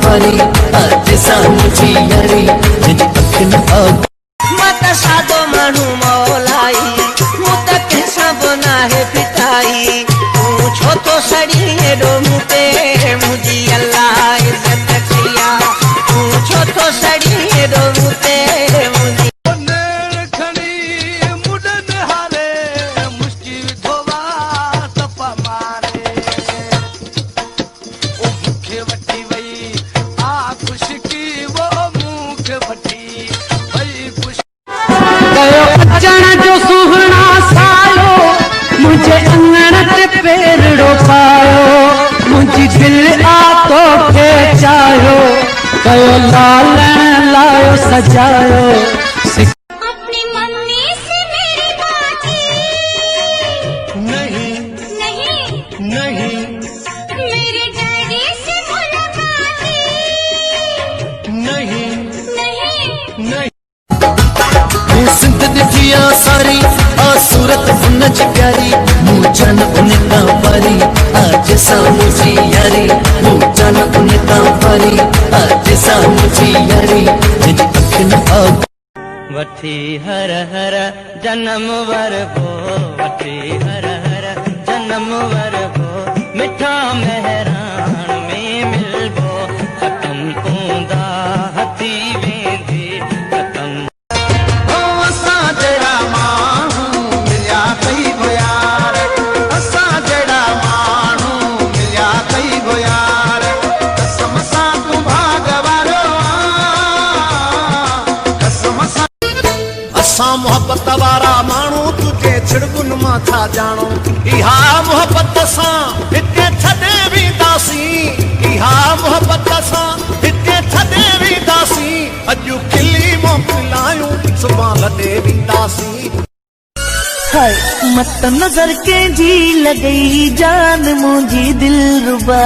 पारी आज सामू जी यारी जज अखन आग मत सादो मानू मौलाई मुत कैसा बना है पिताई पूछो तो सड़ी रो मुते मुझी अल्लाह इज्जत किया पूछो तो सड़ी रो मुते मुझी जो सुहना सायो मुझे अंगण ते पेरड़ो पायो मुझी दिल आ तो खेचायो कयो लालण लायो सजायो अपनी मम्मी से मेरी बात नहीं नहीं नहीं मेरे डैडी से मुलाकात नहीं नहीं नहीं सिंध दिखिया सारी आ सूरत उनज प्यारी मुझन उनका पारी आज सामू जी यारी मुझन उनका पारी आज सामू जी यारी जज अखन आग वठी हर हर जन्म वर भो वठी हर हर जन्म वर भो मिठा मेहरान में मिलबो खतम कूंदा हथी वेंदी खतम मोहब्बत वारा मानू तुझे छिड़गुन मां था जानो इहा मोहब्बत सा हिते छदे भी दासी इहा मोहब्बत सा हिते छदे भी दासी अजू खिली मोकलायूं सुबह लदे भी दासी हाय मत नजर के जी लगई जान मुझी दिल रुबा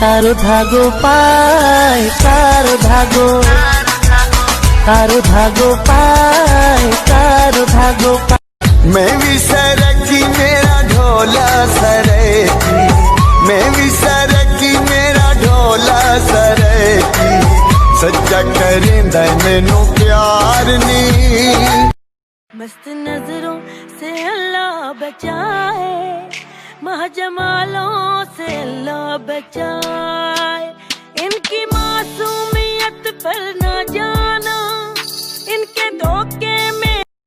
तारो धागो पाए तारो धागो पाए तारो धागो पाए मैं भी सरकी मेरा ढोला सरकी मैं भी सरकी मेरा ढोला सरकी सच्चा करेंदा मैनू प्यार नी मस्त नजरों से अल्लाह बचाए महजमालों से अल्लाह बचाए इनकी मासूमियत पर ना जाना इनके धोखे